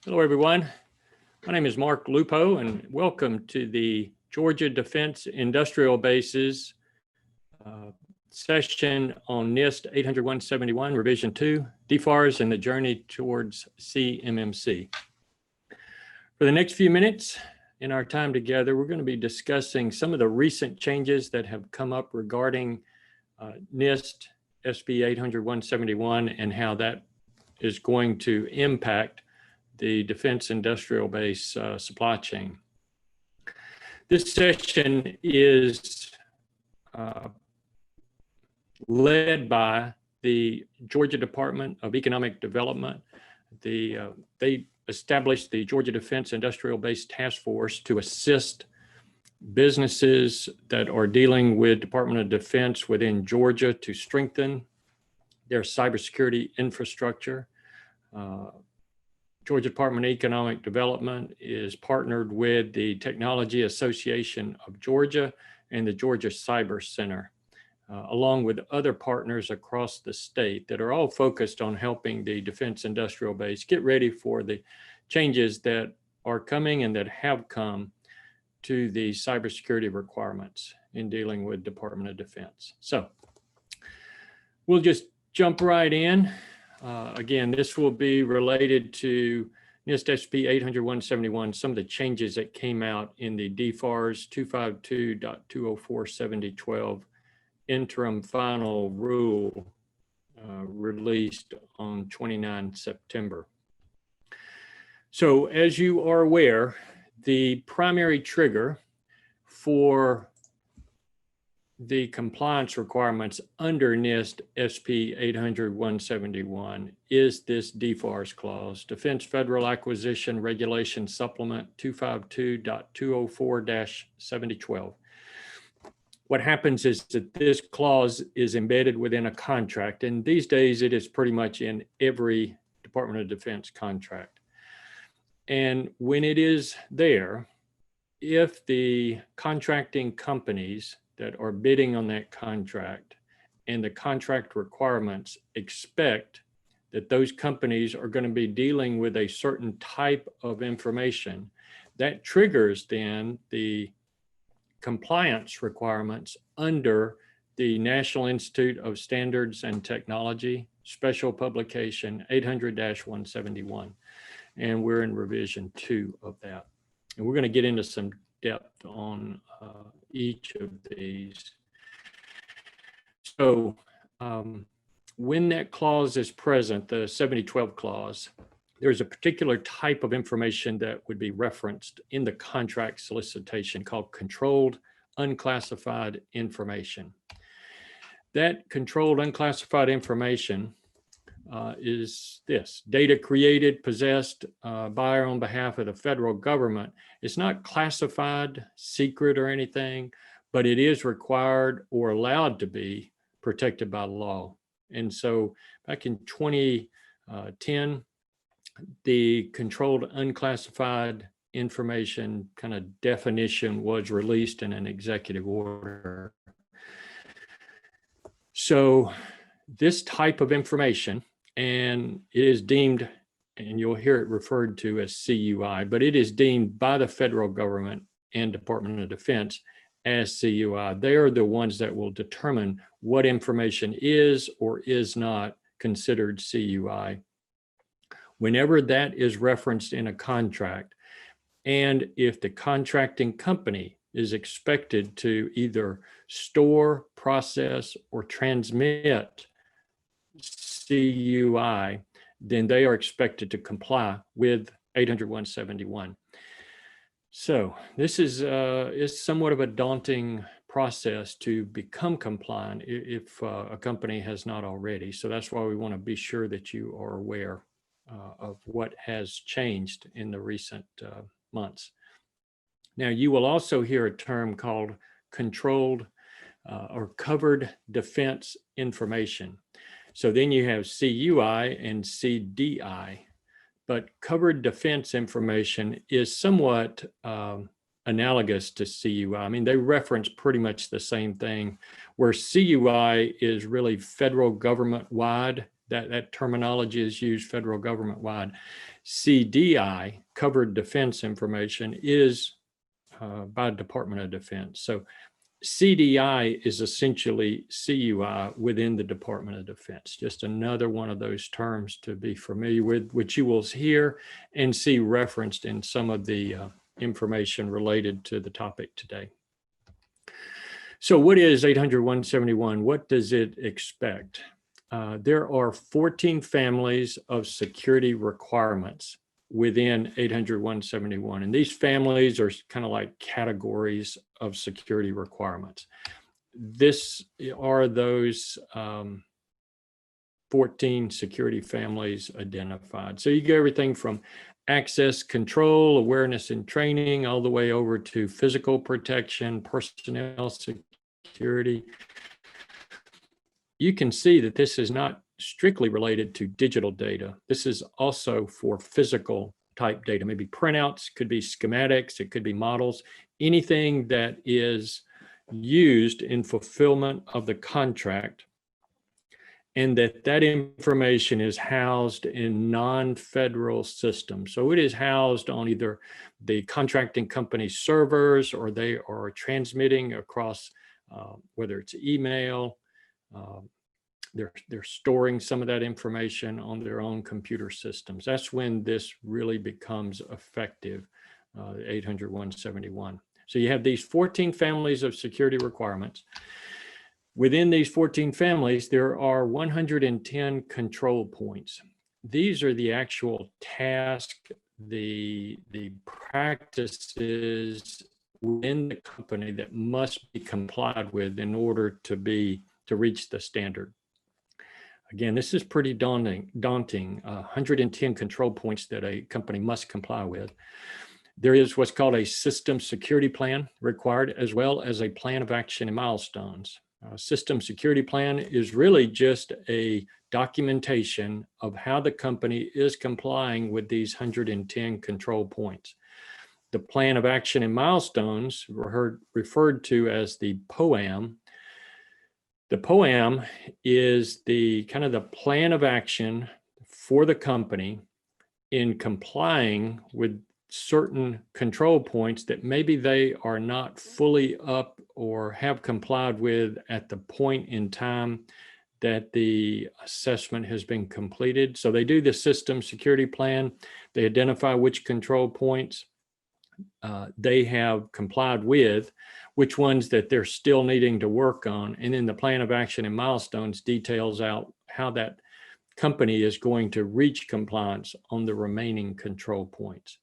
Hello, everyone. My name is Mark Lupo, and welcome to the Georgia Defense Industrial Bases session on NIST 800-171, Revision 2, DFARS, and the journey towards CMMC. For the next few minutes in our time together, we're going to be discussing some of the recent changes that have come up regarding NIST SP 800-171 and how that is going to impact the defense industrial base supply chain. This session is led by the Georgia Department of Economic Development. They established the Georgia Defense Industrial Base Task Force to assist businesses that are dealing with Department of Defense within Georgia to strengthen their cybersecurity infrastructure. Georgia Department of Economic Development is partnered with the Technology Association of Georgia and the Georgia Cyber Center, along with other partners across the state that are all focused on helping the defense industrial base get ready for the changes that are coming and that have come to the cybersecurity requirements in dealing with Department of Defense. So we'll just jump right in. Again, this will be related to NIST SP 800-171, some of the changes that came out in the DFARS 252.204/7012 interim final rule released on 29 September. So as you are aware, the primary trigger for the compliance requirements under NIST SP 800-171 is this DFARS clause, Defense Federal Acquisition Regulation Supplement 252.204/7012. What happens is that this clause is embedded within a contract, and these days it is pretty much in every Department of Defense contract. And when it is there, if the contracting companies that are bidding on that contract and the contract requirements expect that those companies are going to be dealing with a certain type of information, that triggers then the compliance requirements under the National Institute of Standards and Technology Special Publication 800-171. And we're in revision 2 of that. And we're going to get into some depth on each of these. So when that clause is present, the 7012 clause, there's a particular type of information that would be referenced in the contract solicitation called controlled unclassified information. That controlled unclassified information is this: data created, possessed by or on behalf of the federal government. It's not classified, secret, or anything, but it is required or allowed to be protected by law. And so back in 2010, the controlled unclassified information kind of definition was released in an executive order. So this type of information, and it is deemed, and you'll hear it referred to as CUI, but it is deemed by the federal government and Department of Defense as CUI. They are the ones that will determine what information is or is not considered CUI. Whenever that is referenced in a contract, and if the contracting company is expected to either store, process, or transmit CUI, then they are expected to comply with 800-171. So this is somewhat of a daunting process to become compliant if a company has not already. So that's why we want to be sure that you are aware of what has changed in the recent months. Now, you will also hear a term called controlled or covered defense information. So then you have CUI and CDI, but covered defense information is somewhat analogous to CUI. I mean, they reference pretty much the same thing, where CUI is really federal government wide That terminology is used federal government wide. CDI, covered defense information, is by Department of Defense. So CDI is essentially CUI within the Department of Defense. Just another one of those terms to be familiar with, which you will hear and see referenced in some of the information related to the topic today. So what is 800-171? What does it expect? There are 14 families of security requirements within 800-171. And these families are kind of like categories of security requirements. This are those 14 security families identified. So you get everything from access control, awareness and training, all the way over to physical protection, personnel security. You can see that this is not strictly related to digital data. This is also for physical type data, maybe printouts, could be schematics, it could be models, anything that is used in fulfillment of the contract, and that information is housed in non-federal systems. So it is housed on either the contracting company's servers, or they are transmitting across, whether it's email, they're storing some of that information on their own computer systems. That's when this really becomes effective, 800-171. So you have these 14 families of security requirements. Within these 14 families, there are 110 control points. These are the actual tasks, the practices within the company that must be complied with in order to reach the standard. Again, this is pretty daunting, 110 control points that a company must comply with. There is what's called a system security plan required, as well as a plan of action and milestones. System security plan is really just a documentation of how the company is complying with these 110 control points. The plan of action and milestones were referred to as the POAM. The POAM is the kind of the plan of action for the company in complying with certain control points that maybe they are not fully up or have complied with at the point in time that the assessment has been completed. So they do the system security plan. They identify which control points they have complied with, which ones that they're still needing to work on. And then the plan of action and milestones details out how that company is going to reach compliance on the remaining control points.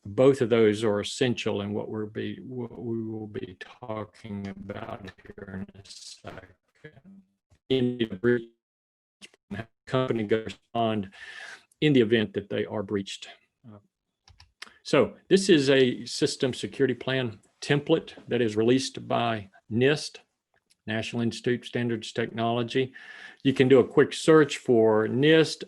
Both of those are essential in what we will be talking about here in a second. In the breach, how the company goes respond in the event that they are breached. So this is a system security plan template that is released by NIST, National Institute of Standards Technology. You can do a quick search for NIST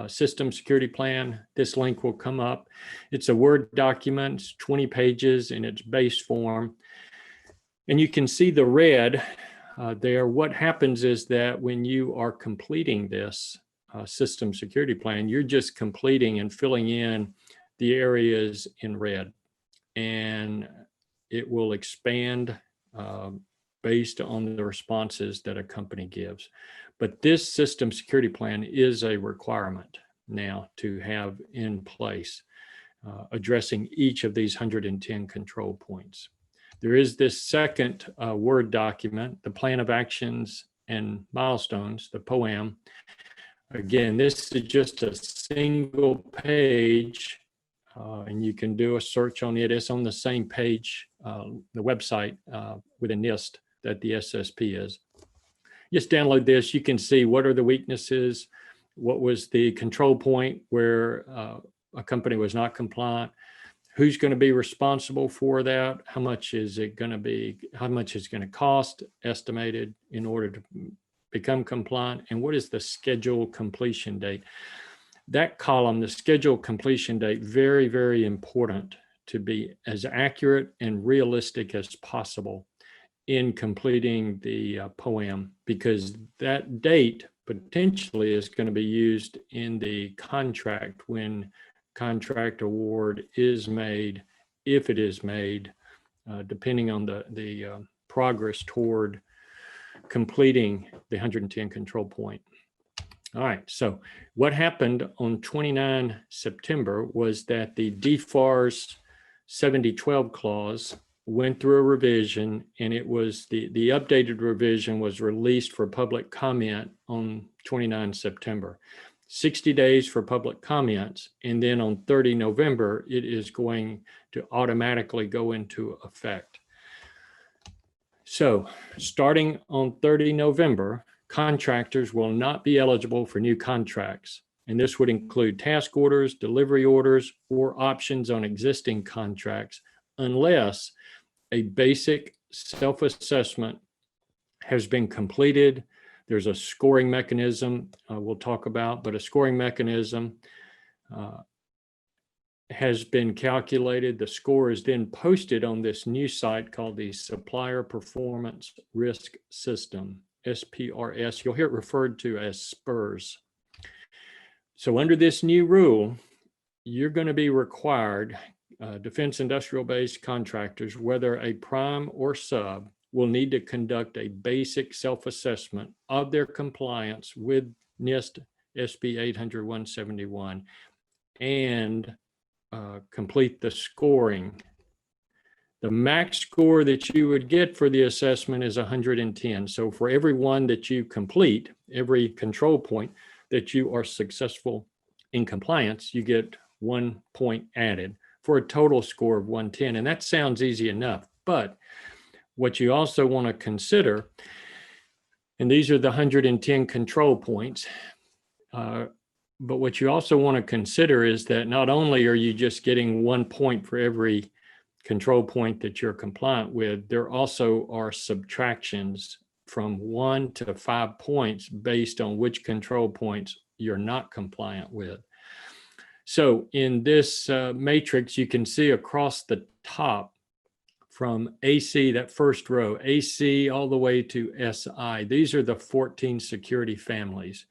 system security plan. This link will come up. It's a Word document, it's 20 pages in its base form. And you can see the red there. What happens is that when you are completing this system security plan, you're just completing and filling in the areas in red, and it will expand based on the responses that a company gives. But this system security plan is a requirement now to have in place, addressing each of these 110 control points. There is this second Word document, the plan of actions and milestones, the POAM. Again, this is just a single page, and you can do a search on it. It's on the same page, the website within NIST that the SSP is. Just download this. You can see what are the weaknesses, what was the control point where a company was not compliant, who's going to be responsible for that, how much is it going to be, how much is going to cost estimated in order to become compliant, and what is the scheduled completion date. That column, the scheduled completion date, very, very important to be as accurate and realistic as possible in completing the POAM, because that date potentially is going to be used in the contract when contract award is made, if it is made, depending on the progress toward completing the 110 control point. All right, so what happened on 29 September was that the DFARS 7012 clause went through a revision, and it was the updated revision was released for public comment on 29 September. 60 days for public comments, and then on 30 November, it is going to automatically go into effect. So starting on 30 November, contractors will not be eligible for new contracts. And this would include task orders, delivery orders, or options on existing contracts, unless a basic self-assessment has been completed. There's a scoring mechanism we'll talk about, but a scoring mechanism has been calculated. The score is then posted on this new site called the Supplier Performance Risk System, SPRS. You'll hear it referred to as SPRS. So under this new rule, you're going to be required, defense industrial base contractors, whether a prime or sub, will need to conduct a basic self-assessment of their compliance with NIST SP 800-171 and complete the scoring. The max score that you would get for the assessment is 110. So for every one that you complete, every control point that you are successful in compliance, you get 1 point added for a total score of 110. And that sounds easy enough, but what you also want to consider, and these are the 110 control points, but what you also want to consider is that not only are you just getting 1 point for every control point that you're compliant with, there also are subtractions from 1 to 5 points based on which control points you're not compliant with. So in this matrix, you can see across the top from AC, that first row, AC all the way to SI. These are the 14 security families.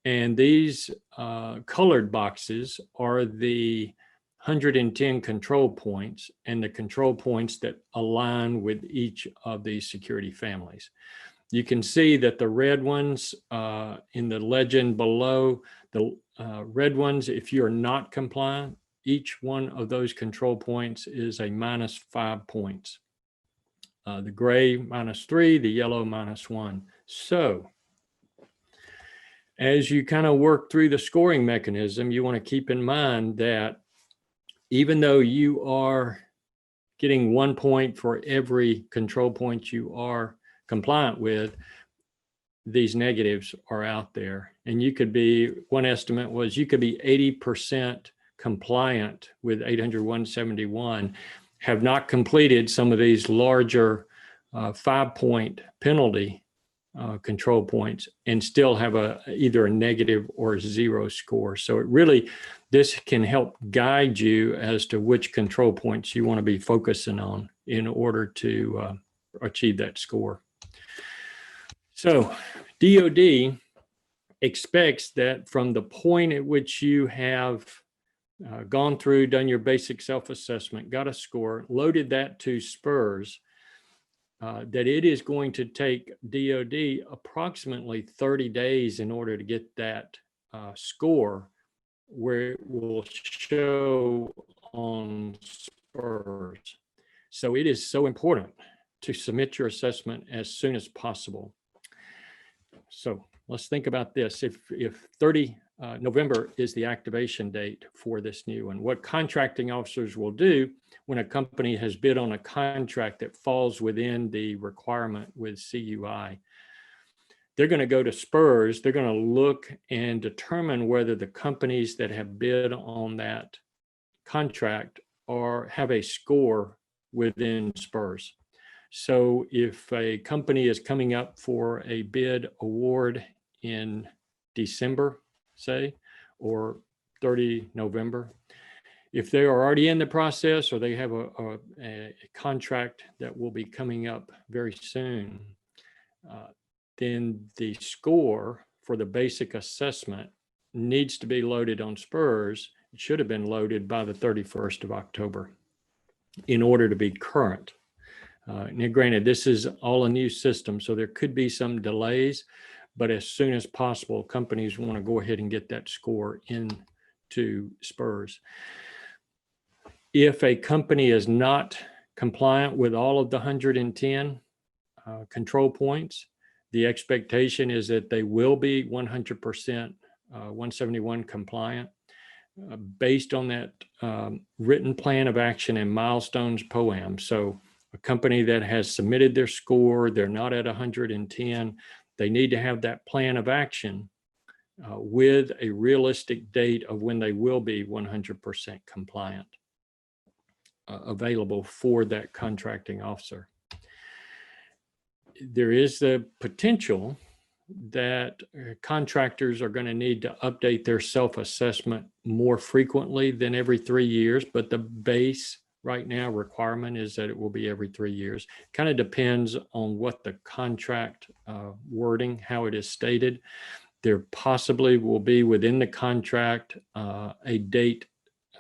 And these colored boxes are the 110 control points and the control points that align with each of these security families. You can see that the red ones in the legend below, the red ones, if you're not compliant, each one of those control points is a -5 points. The gray -3, the yellow -1. So as you kind of work through the scoring mechanism, you want to keep in mind that even though you are getting 1 point for every control point you are compliant with, these negatives are out there. And you could be, one estimate was you could be 80% compliant with 800-171, have not completed some of these larger 5-point penalty control points, and still have either a negative or a 0 score. So it really, this can help guide you as to which control points you want to be focusing on in order to achieve that score. So DoD expects that from the point at which you have gone through, done your basic self-assessment, got a score, loaded that to SPRS, that it is going to take DoD approximately 30 days in order to get that score where it will show on SPRS. So it is so important to submit your assessment as soon as possible. So let's think about this. If 30 November is the activation date for this new one, what contracting officers will do when a company has bid on a contract that falls within the requirement with CUI, they're going to go to SPRS. They're going to look and determine whether the companies that have bid on that contract have a score within SPRS. So if a company is coming up for a bid award in December, say, or 30 November, if they are already in the process or they have a contract that will be coming up very soon, then the score for the basic assessment needs to be loaded on SPRS. It should have been loaded by the 31st of October in order to be current. Now, granted, this is all a new system, so there could be some delays, but as soon as possible, companies want to go ahead and get that score into SPRS. If a company is not compliant with all of the 110 control points, the expectation is that they will be 100% 171 compliant based on that written plan of action and milestones POAM. So a company that has submitted their score, they're not at 110, they need to have that plan of action with a realistic date of when they will be 100% compliant available for that contracting officer. There is the potential that contractors are going to need to update their self-assessment more frequently than every 3 years, but the base right now requirement is that it will be every 3 years. Kind of depends on what the contract wording, how it is stated. There possibly will be within the contract a date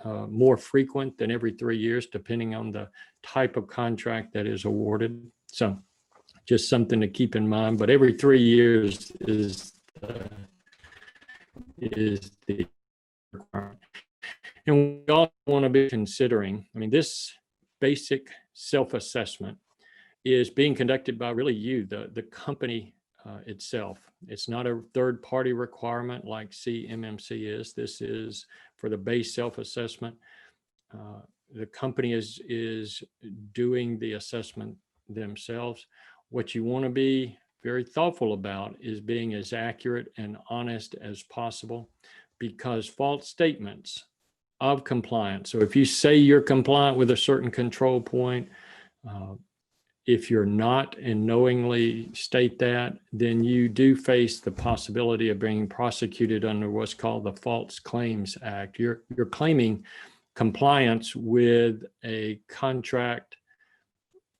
more frequent than every 3 years, depending on the type of contract that is awarded. So just something to keep in mind, but every 3 years is the requirement. And we also want to be considering, I mean, this basic self-assessment is being conducted by really you, the company itself. It's not a third-party requirement like CMMC is. This is for the base self-assessment. The company is doing the assessment themselves. What you want to be very thoughtful about is being as accurate and honest as possible, because false statements of compliance. So if you say you're compliant with a certain control point, if you're not and knowingly state that, then you do face the possibility of being prosecuted under what's called the False Claims Act. You're claiming compliance with a contract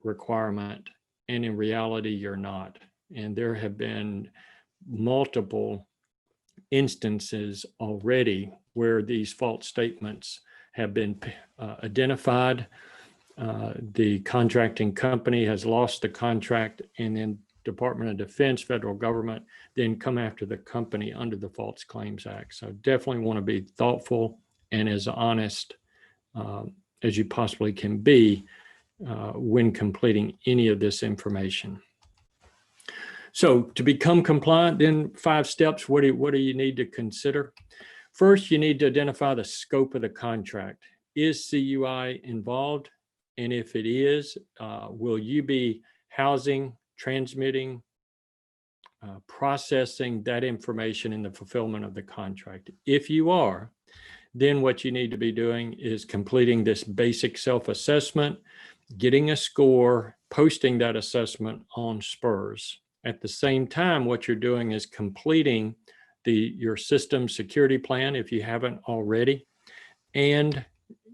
requirement, and in reality, you're not. And there have been multiple instances already where these false statements have been identified. The contracting company has lost the contract, and then Department of Defense, federal government, then come after the company under the False Claims Act. So definitely want to be thoughtful and as honest as you possibly can be when completing any of this information. So to become compliant, then 5 steps, what do you need to consider? First, you need to identify the scope of the contract. Is CUI involved? And if it is, will you be housing, transmitting, processing that information in the fulfillment of the contract? If you are, then what you need to be doing is completing this basic self-assessment, getting a score, posting that assessment on SPRS. At the same time, what you're doing is completing your system security plan if you haven't already, and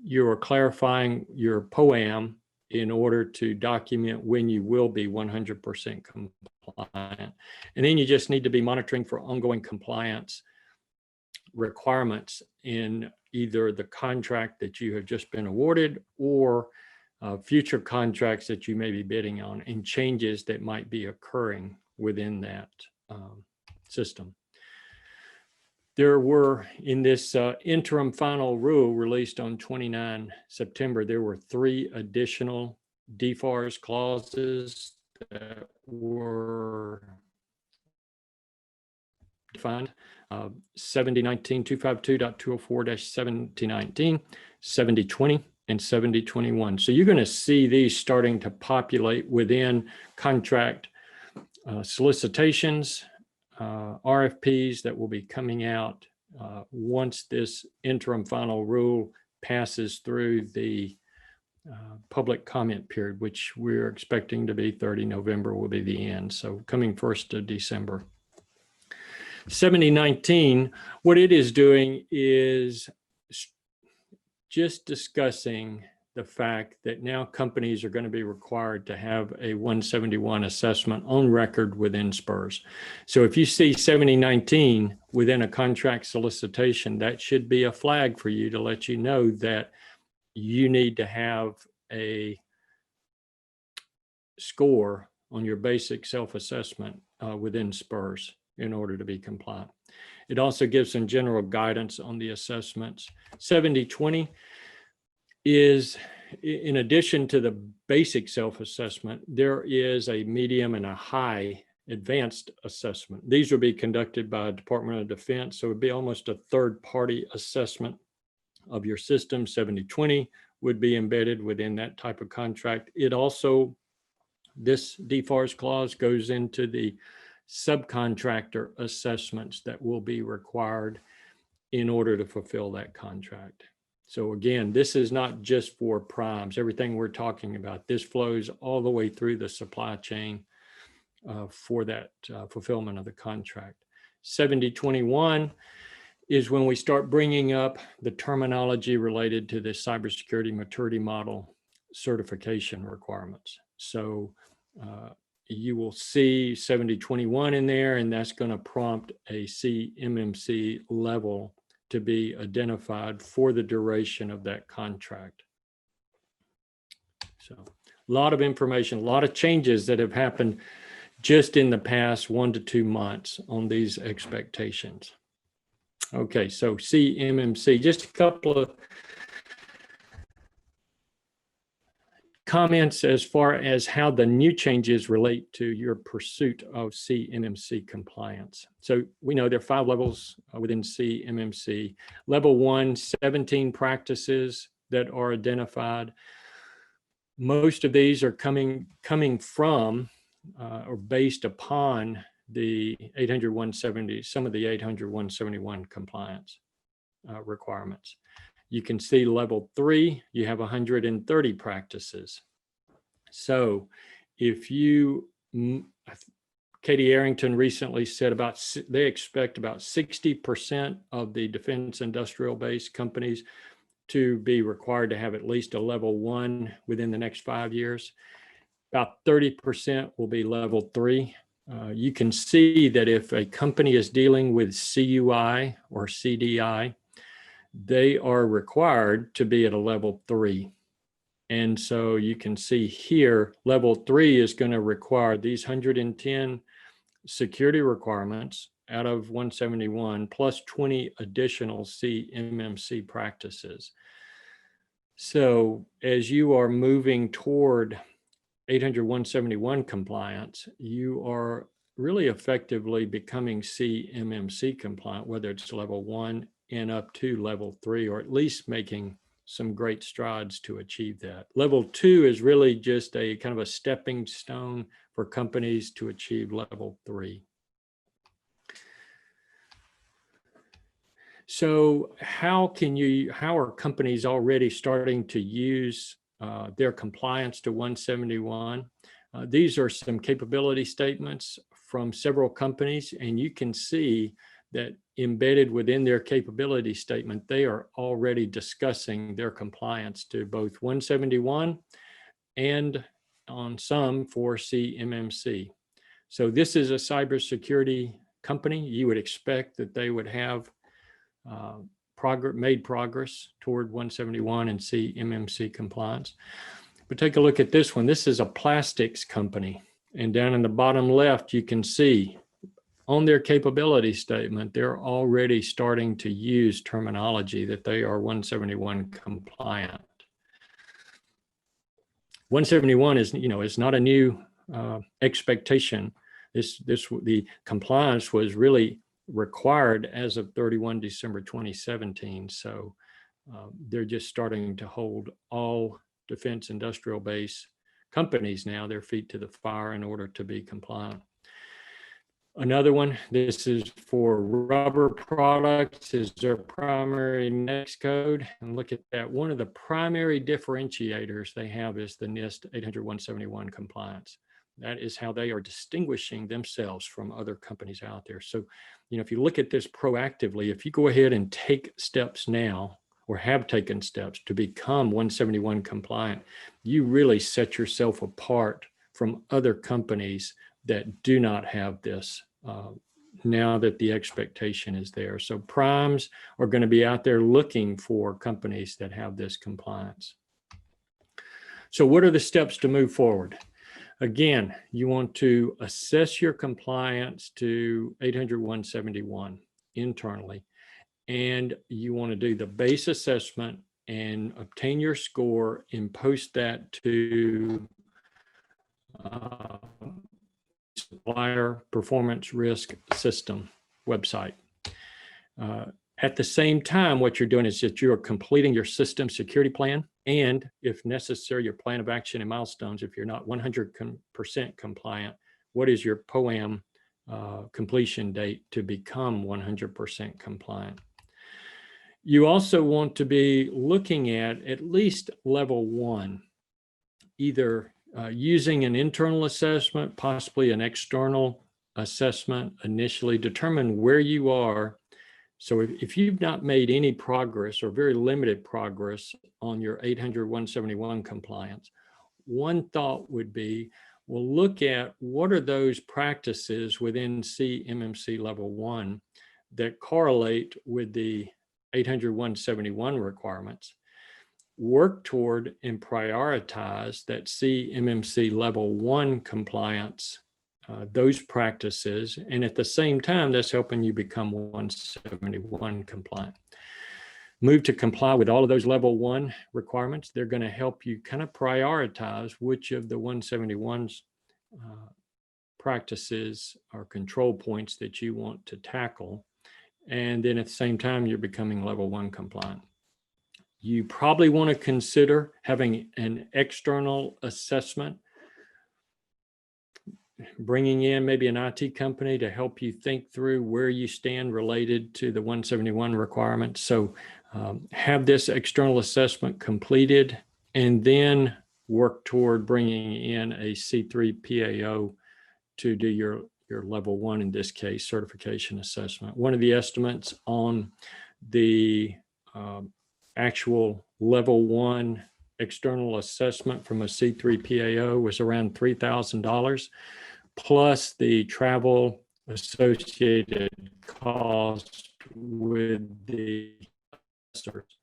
you're clarifying your POAM in order to document when you will be 100% compliant. And then you just need to be monitoring for ongoing compliance requirements in either the contract that you have just been awarded or future contracts that you may be bidding on, and changes that might be occurring within that system. There were, in this interim final rule released on 29 September, there were 3 additional DFARS clauses that were defined. 7019.252.204-7019, 7020, and 7021. So you're going to see these starting to populate within contract solicitations, RFPs that will be coming out once this interim final rule passes through the public comment period, which we're expecting to be 30 November will be the end. So coming 1st of December. 7019, what it is doing is just discussing the fact that now companies are going to be required to have a 171 assessment on record within SPRS. So if you see 7019 within a contract solicitation, that should be a flag for you to let you know that you need to have a score on your basic self-assessment within SPRS in order to be compliant. It also gives some general guidance on the assessments. 7020 is, in addition to the basic self-assessment, there is a medium and a high advanced assessment. These will be conducted by Department of Defense, so it would be almost a third-party assessment of your system. 7020 would be embedded within that type of contract. It also, this DFARS clause goes into the subcontractor assessments that will be required in order to fulfill that contract. So again, this is not just for primes. Everything we're talking about, this flows all the way through the supply chain for that fulfillment of the contract. 7021 is when we start bringing up the terminology related to the cybersecurity maturity model certification requirements. So you will see 7021 in there, and that's going to prompt a CMMC level to be identified for the duration of that contract. So a lot of information, a lot of changes that have happened just in the past 1 to 2 months on these expectations. Okay, so CMMC, just a couple of comments as far as how the new changes relate to your pursuit of CMMC compliance. So we know there are 5 levels within CMMC. Level 1, 17 practices that are identified. Most of these are coming from or based upon the 800-170, some of the 800-171 compliance requirements. You can see level 3, you have 130 practices. So if you, Katie Arrington recently said they expect about 60% of the defense industrial base companies to be required to have at least a level 1 within the next 5 years. About 30% will be level 3. You can see that if a company is dealing with CUI or CDI, they are required to be at a level 3. And so you can see here, level 3 is going to require these 110 security requirements out of 171 plus 20 additional CMMC practices. So as you are moving toward 800-171 compliance, you are really effectively becoming CMMC compliant, whether it's level 1 and up to level 3, or at least making some great strides to achieve that. Level 2 is really just a kind of a stepping stone for companies to achieve level 3. So how are companies already starting to use their compliance to 171? These are some capability statements from several companies, and you can see that embedded within their capability statement, they are already discussing their compliance to both 171 and on some for CMMC. So this is a cybersecurity company. You would expect that they would have made progress toward 171 and CMMC compliance. But take a look at this one. This is a plastics company. And down in the bottom left, you can see on their capability statement, they're already starting to use terminology that they are 171 compliant. 171 is not a new expectation. The compliance was really required as of 31 December 2017. So they're just starting to hold all defense industrial base companies now their feet to the fire in order to be compliant. Another one, this is for rubber products, is their primary NIST code. And look at that. One of the primary differentiators they have is the NIST 800-171 compliance. That is how they are distinguishing themselves from other companies out there. So, if you look at this proactively, if you go ahead and take steps now or have taken steps to become 171 compliant, you really set yourself apart from other companies that do not have this now that the expectation is there. So primes are going to be out there looking for companies that have this compliance. So what are the steps to move forward? Again, you want to assess your compliance to 800-171 internally, and you want to do the base assessment and obtain your score and post that to Supplier Performance Risk System website. At the same time, what you're doing is that you're completing your system security plan and, if necessary, your plan of action and milestones. If you're not 100% compliant, what is your POAM completion date to become 100% compliant? You also want to be looking at least level 1, either using an internal assessment, possibly an external assessment initially, determine where you are. So if you've not made any progress or very limited progress on your 800-171 compliance, one thought would be, well, look at what are those practices within CMMC level 1 that correlate with the 800-171 requirements. Work toward and prioritize that CMMC level 1 compliance, those practices, and at the same time, that's helping you become 171 compliant. Move to comply with all of those level 1 requirements. They're going to help you kind of prioritize which of the 171's practices or control points that you want to tackle. And then at the same time, you're becoming level 1 compliant. You probably want to consider having an external assessment, bringing in maybe an IT company to help you think through where you stand related to the 171 requirements. So have this external assessment completed and then work toward bringing in a C3 PAO to do your level 1, in this case, certification assessment. One of the estimates on the actual level 1 external assessment from a C3 PAO was around $3,000, plus the travel associated cost with the assessors.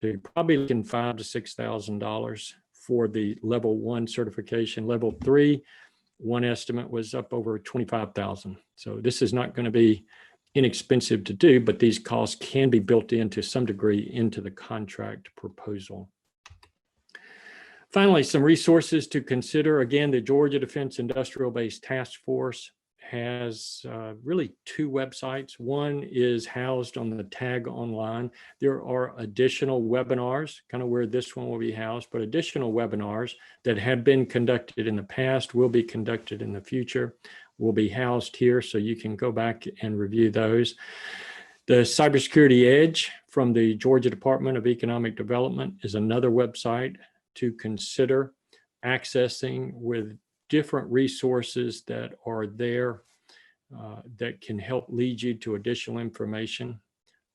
They're probably looking $5,000 to $6,000 for the level 1 certification. Level 3, one estimate was up over $25,000. So this is not going to be inexpensive to do, but these costs can be built in to some degree into the contract proposal. Finally, some resources to consider. Again, the Georgia Defense Industrial Base Task Force has really 2 websites. One is housed on the tag online. There are additional webinars, kind of where this one will be housed, but additional webinars that have been conducted in the past, will be conducted in the future, will be housed here, so you can go back and review those. The Cybersecurity Edge from the Georgia Department of Economic Development is another website to consider accessing, with different resources that are there that can help lead you to additional information.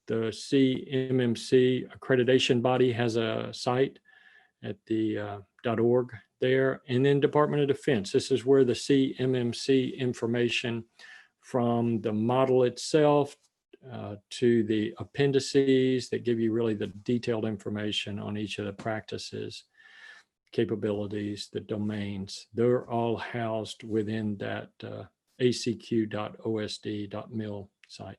The CMMC accreditation body has a site at the .org there, and then Department of Defense. This is where the CMMC information from the model itself to the appendices that give you really the detailed information on each of the practices, capabilities, the domains. They're all housed within that acq.osd.mil site.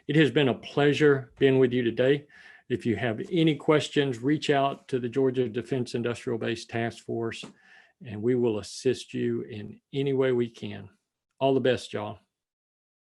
It has been a pleasure being with you today. If you have any questions, reach out to the Georgia Defense Industrial Base Task Force, and we will assist you in any way we can. All the best, y'all.